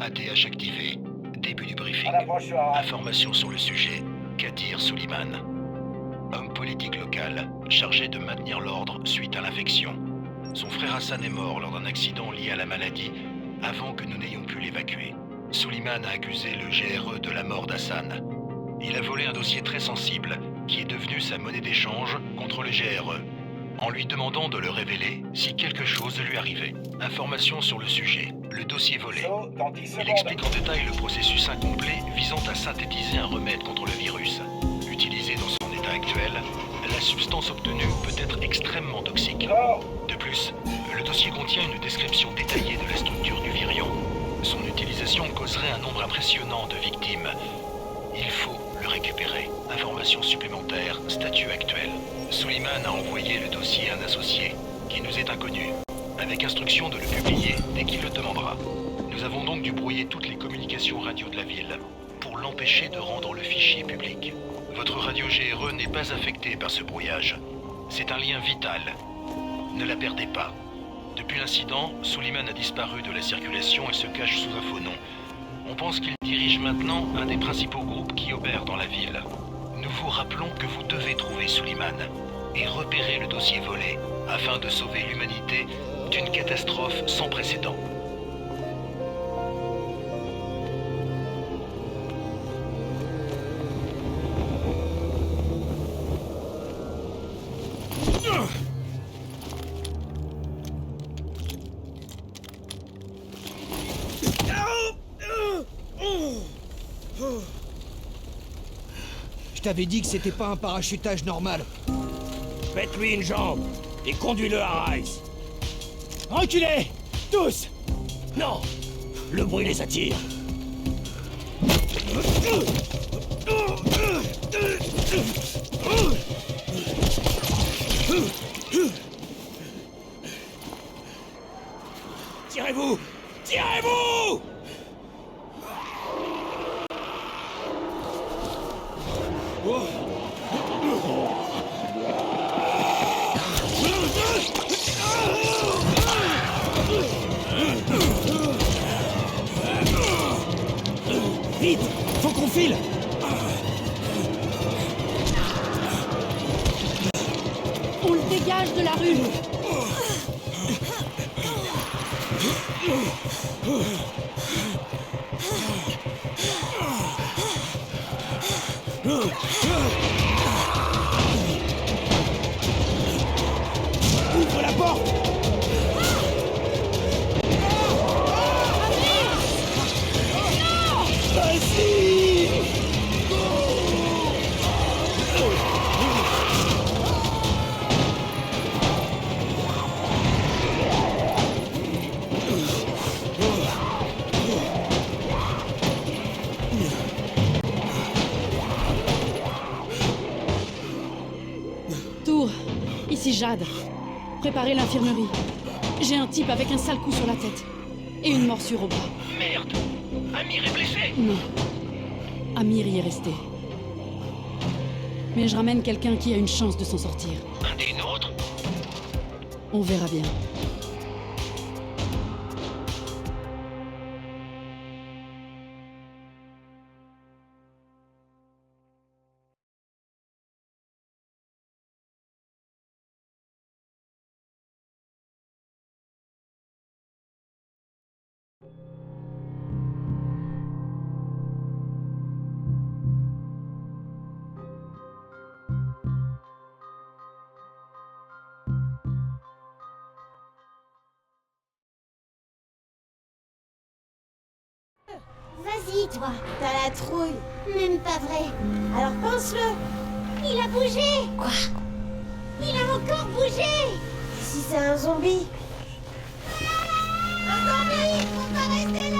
ATH activé. Début du briefing. Information sur le sujet. Kadir Suleiman. Homme politique local, chargé de maintenir l'ordre suite à l'infection. Son frère Hassan est mort lors d'un accident lié à la maladie, avant que nous n'ayons pu l'évacuer. Suleiman a accusé le GRE de la mort d'Hassan. Il a volé un dossier très sensible, qui est devenu sa monnaie d'échange contre le GRE, en lui demandant de le révéler si quelque chose lui arrivait. Information sur le sujet. Le dossier volé. dans 10 secondes. Il explique en détail le processus incomplet visant à synthétiser un remède contre le virus. Utilisé dans son état actuel, la substance obtenue peut être extrêmement toxique. Non. De plus, le dossier contient une description détaillée de la structure du virion. Son utilisation causerait un nombre impressionnant de victimes. Il faut le récupérer. Information supplémentaire, statut actuel. Suleiman a envoyé le dossier à un associé, qui nous est inconnu, avec instruction de le publier dès qu'il le demandera. Nous avons donc dû brouiller toutes les communications radio de la ville, pour l'empêcher de rendre le fichier public. Votre radio GRE n'est pas affectée par ce brouillage. C'est un lien vital. Ne la perdez pas. Depuis l'incident, Suleiman a disparu de la circulation et se cache sous un faux nom. On pense qu'il dirige maintenant un des principaux groupes qui opèrent dans la ville. Nous vous rappelons que vous devez trouver Suleiman et repérer le dossier volé afin de sauver l'humanité d'une catastrophe sans précédent. Je t'avais dit que c'était pas un parachutage normal. Pète-lui une jambe et conduis-le à Rice. Reculez! Tous! Non! Le bruit les attire. Tirez-vous! Tirez-vous! Vite! Faut qu'on file! On le dégage de la rue! Ouvre la porte! Vas-y! Tour, ici Jade. Préparez l'infirmerie. J'ai un type avec un sale coup sur la tête. Et une morsure au bras. Merde! Amir est blessé! Non. Amir y est resté. Mais je ramène quelqu'un qui a une chance de s'en sortir. Un des nôtres? On verra bien. Vas-y, toi, t'as la trouille. Même pas vrai. Alors pense-le. Il a bougé. Quoi? Il a encore bougé. Si c'est un zombie. Un zombie, faut pas rester là.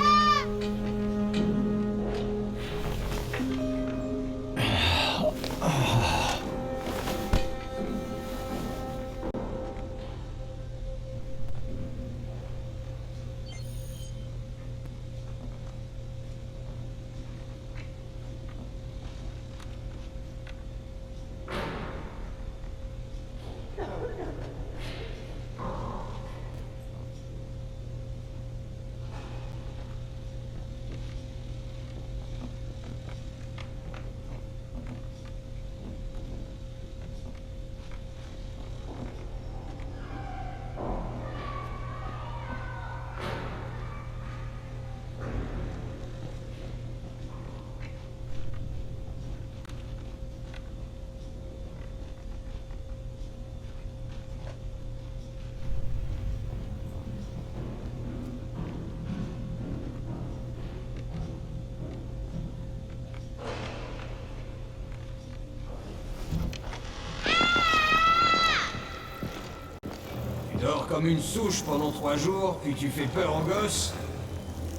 comme une souche pendant 3 jours, puis tu fais peur aux gosses?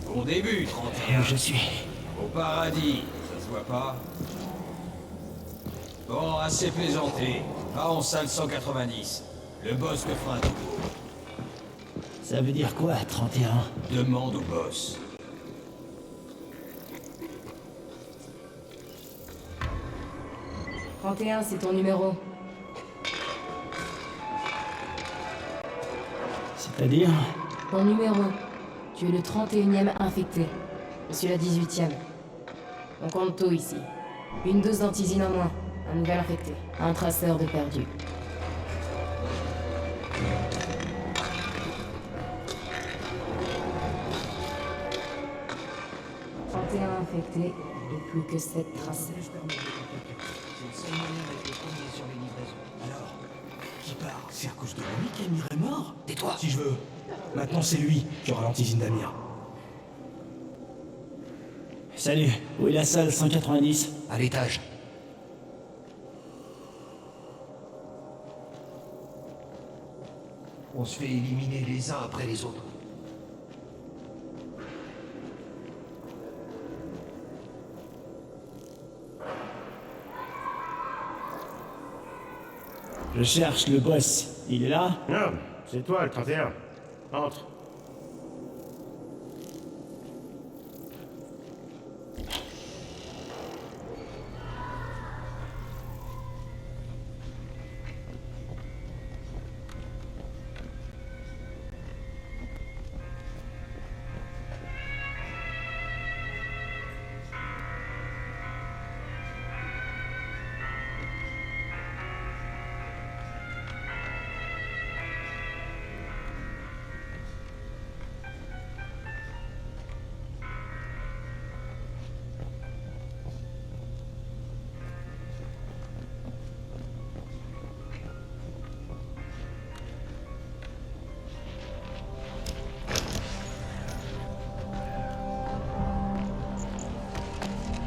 Bon début, 31. Je suis... Au paradis, ça se voit pas? Bon, assez plaisanté. Va en salle 190. Le boss te fera un tour. Ça veut dire quoi, 31? Demande au boss. « 31, c'est ton numéro. C'est-à-dire? Ton numéro. Tu es le 31e infecté. Je suis la 18e. On compte tout ici. Une dose d'antisine en moins. Un nouvel infecté. Un traceur de perdu. « 31 infectés et plus que 7 traceurs. Alors, qui part? C'est à cause de lui qu'Amir est mort? Tais-toi! Si je veux. Maintenant, c'est lui qui aura l'antisine d'Amir. Salut, où est la salle 190? À l'étage. On se fait éliminer les uns après les autres. Je cherche le boss. Il est là? Non, c'est toi le 31. Entre.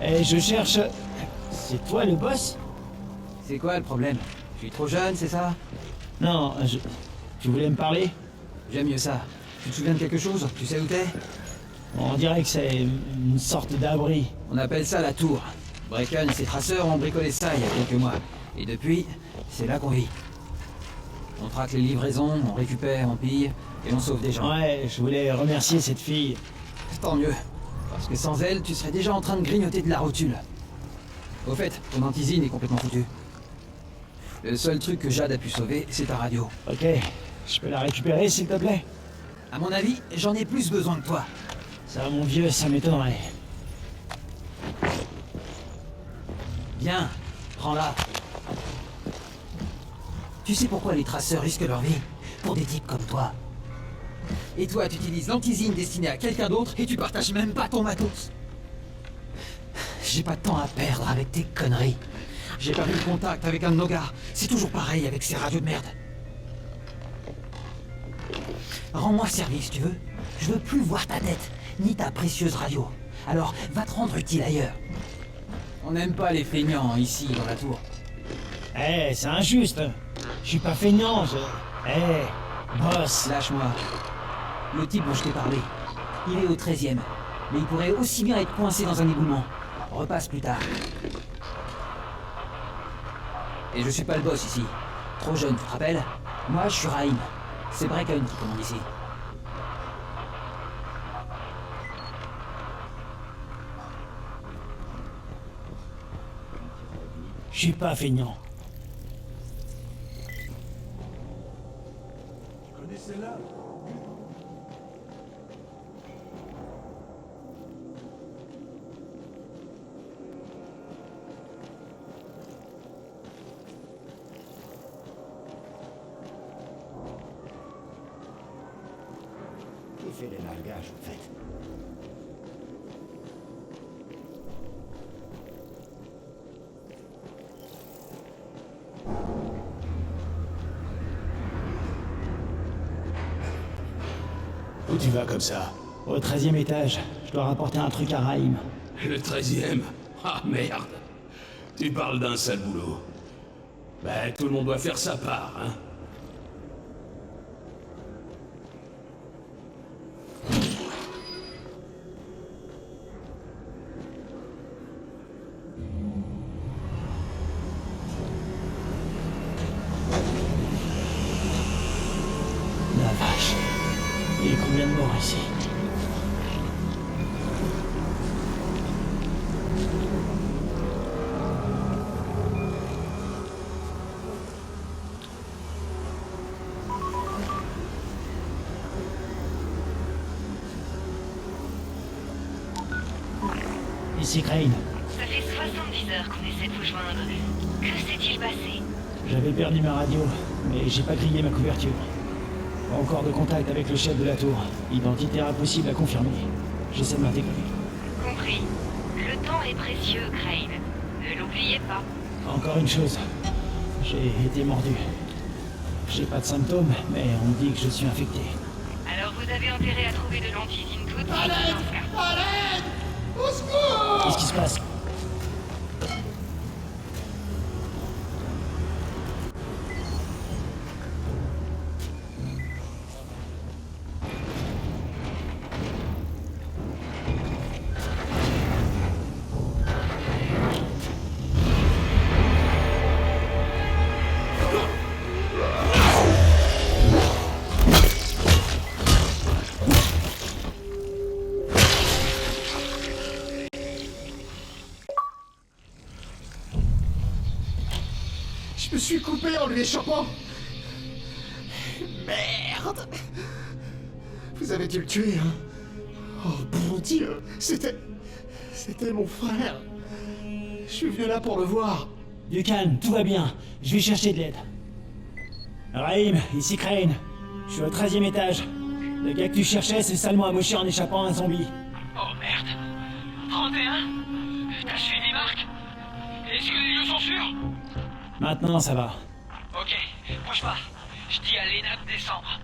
Eh, je cherche... C'est toi le boss? C'est quoi le problème? Je suis trop jeune, c'est ça? Non, Tu voulais me parler? J'aime mieux ça. Tu te souviens de quelque chose? Tu sais où t'es? On dirait que c'est une sorte d'abri. On appelle ça la tour. Brecken et ses traceurs ont bricolé ça il y a quelques mois. Et depuis, c'est là qu'on vit. On traque les livraisons, on récupère, on pille, et on sauve des gens. Ouais, je voulais remercier cette fille. Tant mieux. Parce que sans elle, tu serais déjà en train de grignoter de la rotule. Au fait, ton antisine est complètement foutue. Le seul truc que Jade a pu sauver, c'est ta radio. Ok, je peux la récupérer s'il te plaît? À mon avis, j'en ai plus besoin que toi. Ça, mon vieux, ça m'étonnerait. Viens, prends-la. Tu sais pourquoi les traceurs risquent leur vie? Pour des types comme toi. Et toi, tu utilises l'antisine destinée à quelqu'un d'autre et tu partages même pas ton matos. J'ai pas de temps à perdre avec tes conneries. J'ai perdu le contact avec un de nos gars. C'est toujours pareil avec ces radios de merde. Rends-moi service, tu veux? Je veux plus voir ta tête, ni ta précieuse radio. Alors, va te rendre utile ailleurs. On n'aime pas les feignants ici, dans la tour. Eh, c'est injuste. Je suis pas feignant, je... Eh, boss. Lâche-moi. Le type dont je t'ai parlé, il est au 13e. Mais il pourrait aussi bien être coincé dans un éboulement. Repasse plus tard. Et je suis pas le boss ici. Trop jeune, tu te rappelles? Moi, je suis Raïm. C'est Brecken qui commande ici. Je suis pas feignant. Tu connais celle-là? Qui fait les largages, en fait? Où tu vas comme ça? Au 13e étage. Je dois rapporter un truc à Raïm. Le 13e? Ah merde! Tu parles d'un sale boulot. Ben, tout le monde doit faire sa part, hein? Combien de morts ici? Ici Crane. Ça fait 70 heures qu'on essaie de vous joindre. Que s'est-il passé? J'avais perdu ma radio, mais j'ai pas grillé ma couverture. Encore de contact avec le chef de la tour. Identité impossible à confirmer. J'essaie de m'intégrer. Compris. Le temps est précieux, Crane. Ne l'oubliez pas. Encore une chose. J'ai été mordu. J'ai pas de symptômes, mais on me dit que je suis infecté. Alors vous avez intérêt à trouver de l'antisine tout de suite. À l'aide! Au secours! Qu'est-ce qui se passe? Je me suis coupé en lui échappant. Merde. Vous avez dû le tuer, hein? Oh, bon Dieu. C'était mon frère. Je suis venu là pour le voir. Du calme, tout va bien. Je vais chercher de l'aide. Raïm, ici Crane. Je suis au 13e étage. Le gars que tu cherchais s'est salement amoché en échappant à un zombie. Oh merde. 31? T'as suivi des marques? Est-ce que les lieux sont sûrs? Maintenant, ça va. Ok, bouge pas. Je dis à Lena de descendre.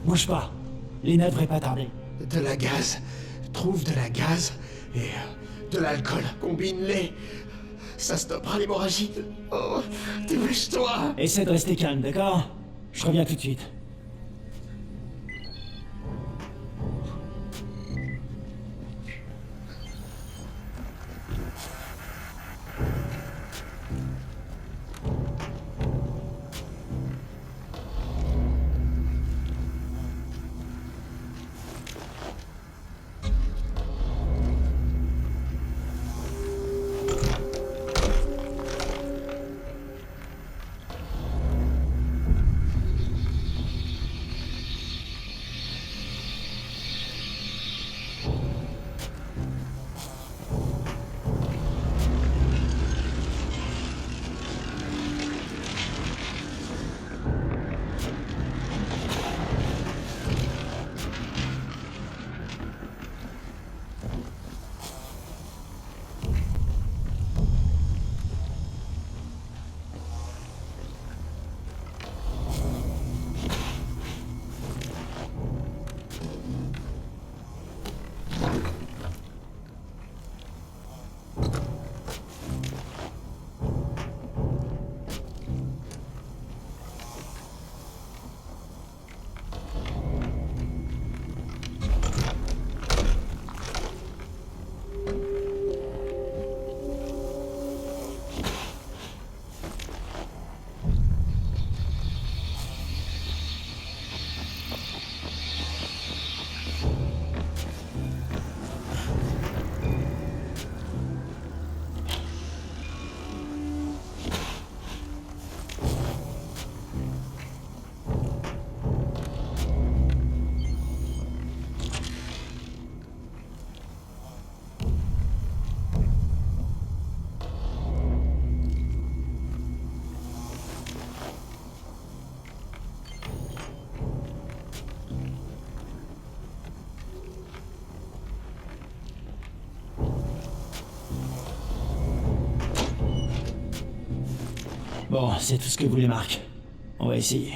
Bouge pas. Lena devrait pas tarder. De la gaz. Trouve de la gaz et de l'alcool. Combine-les. Ça stoppera l'hémorragie. Oh, dépêche-toi. Essaie de rester calme, d'accord? Je reviens tout de suite. Bon, c'est tout ce que voulait Marc. On va essayer.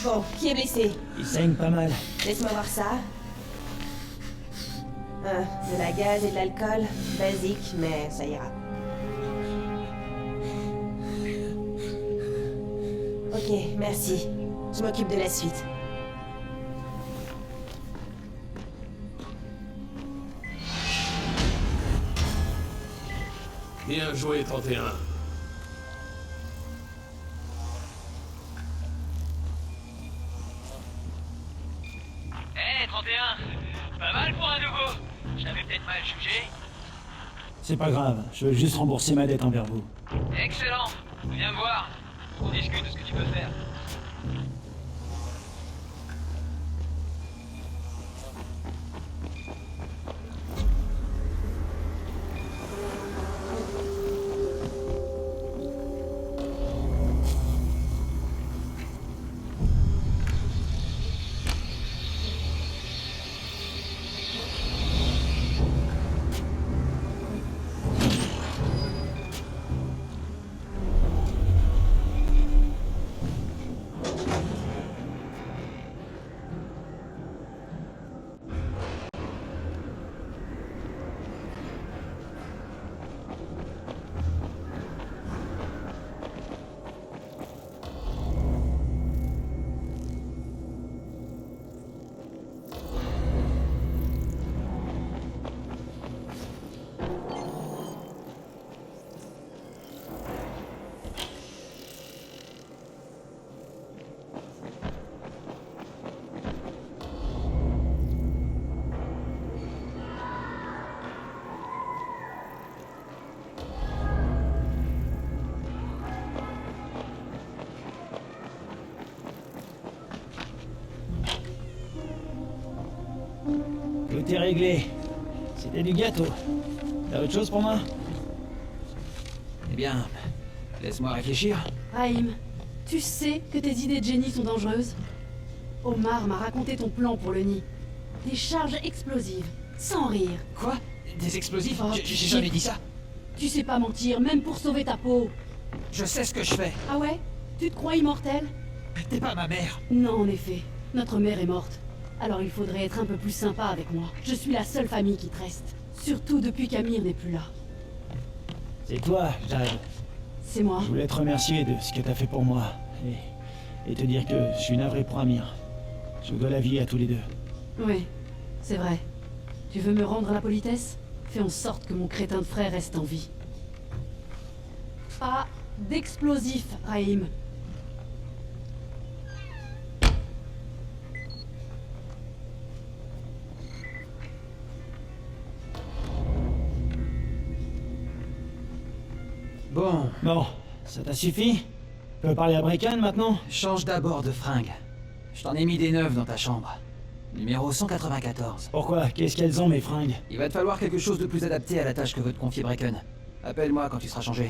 Bon, qui est blessé? Il saigne pas mal. Laisse-moi voir ça. De la gaz et de l'alcool. Basique, mais ça ira. Ok, merci. Je m'occupe de la suite. Bien joué, 31. Eh, 31, pas mal pour un nouveau. J'avais peut-être mal jugé. C'est pas grave, je veux juste rembourser ma dette envers vous. Excellent. Viens me voir. On discute de ce que tu peux faire. Tout est réglé. C'était du gâteau. T'as autre chose pour moi? Eh bien, laisse-moi réfléchir. Raïm, tu sais que tes idées de génie sont dangereuses? Omar m'a raconté ton plan pour le nid. Des charges explosives, sans rire. Quoi? Des explosifs? Oh, J'ai jamais dit ça. Tu sais pas mentir, même pour sauver ta peau. Je sais ce que je fais. Ah ouais? Tu te crois immortel? T'es pas ma mère. Non, en effet. Notre mère est morte. Alors il faudrait être un peu plus sympa avec moi. Je suis la seule famille qui te reste. Surtout depuis qu'Amir n'est plus là. C'est toi, Jade. C'est moi. Je voulais te remercier de ce que t'as fait pour moi. Et te dire que je suis navré pour Amir. Je vous dois la vie à tous les deux. Oui, c'est vrai. Tu veux me rendre la politesse? Fais en sorte que mon crétin de frère reste en vie. Pas d'explosif, Raïm. Bon, ça t'a suffi? Tu peux parler à Brecken maintenant? Change d'abord de fringue. Je t'en ai mis des neuves dans ta chambre. Numéro 194. Pourquoi? Qu'est-ce qu'elles ont, mes fringues? Il va te falloir quelque chose de plus adapté à la tâche que veut te confier Brecken. Appelle-moi quand tu seras changé.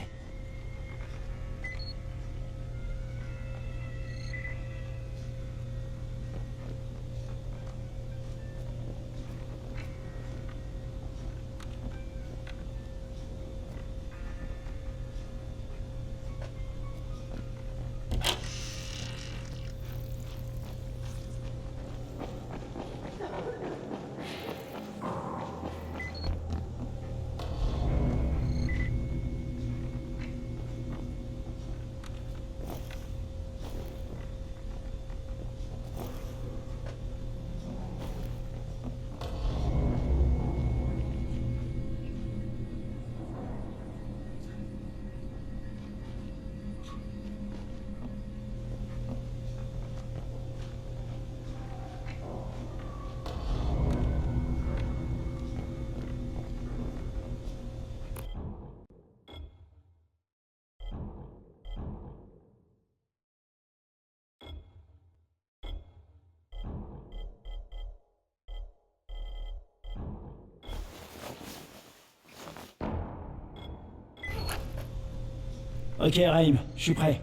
Ok, Raïm, je suis prêt.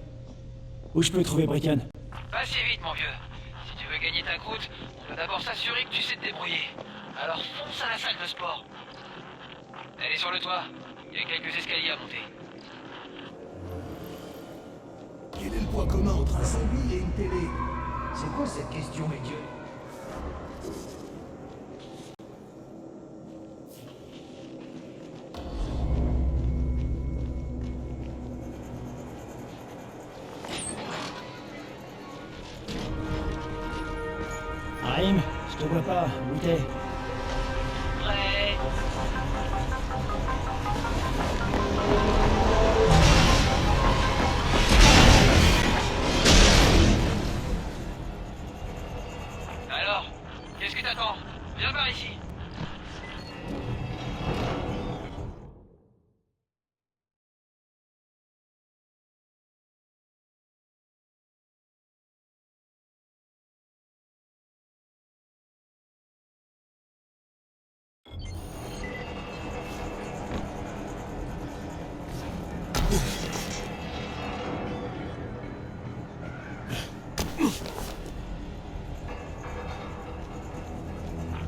Où je peux trouver Bricken? Pas si vite, mon vieux. Si tu veux gagner ta croûte, on doit d'abord s'assurer que tu sais te débrouiller. Alors fonce à la salle de sport. Elle est sur le toit. Il y a quelques escaliers à monter. Quel est le point commun entre un zombie et une télé? C'est quoi cette question, mes dieux? Raïm, je te vois pas. Où t'es? Prêt. Alors, qu'est-ce que t'attends? Viens par ici.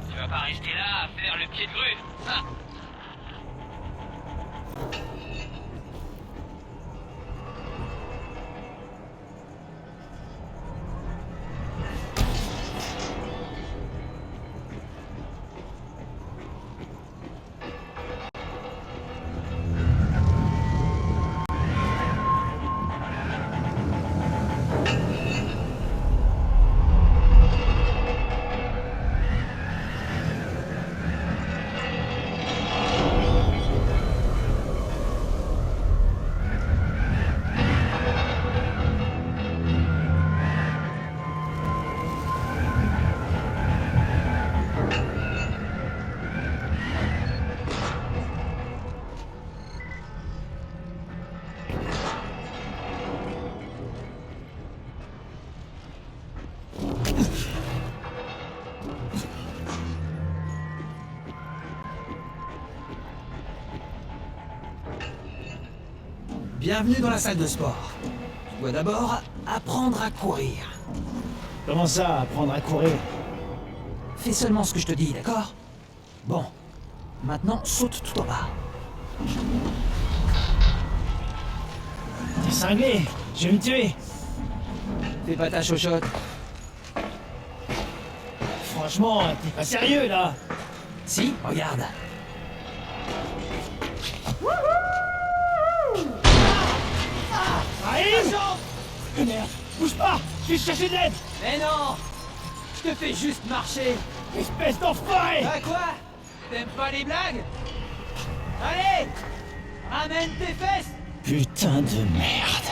Tu vas pas rester là à faire le pied de grue, hein? Bienvenue dans la salle de sport. Tu dois d'abord apprendre à courir. Comment ça, apprendre à courir? Fais seulement ce que je te dis, d'accord? Bon. Maintenant, saute tout en bas. T'es cinglé. Je vais me tuer. Fais pas ta chochotte. Franchement, t'es pas sérieux, là. Si, regarde. Raïm! Merde, bouge pas! Je vais chercher de l'aide! Mais non! Je te fais juste marcher! Espèce d'enfoiré! Ah quoi? T'aimes pas les blagues? Allez! Ramène tes fesses! Putain de merde!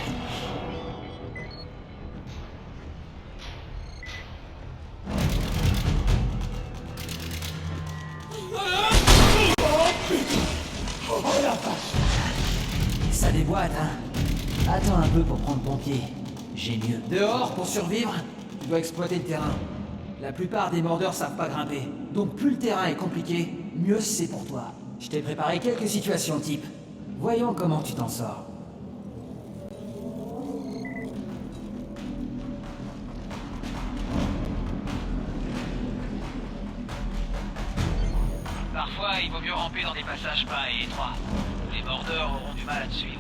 Oh la vache! Ça déboîte, hein? Attends un peu pour prendre ton pied. J'ai mieux. Dehors, pour survivre, tu dois exploiter le terrain. La plupart des mordeurs savent pas grimper. Donc plus le terrain est compliqué, mieux c'est pour toi. Je t'ai préparé quelques situations type. Voyons comment tu t'en sors. Parfois, il vaut mieux ramper dans des passages bas et étroits. Les mordeurs auront du mal à te suivre.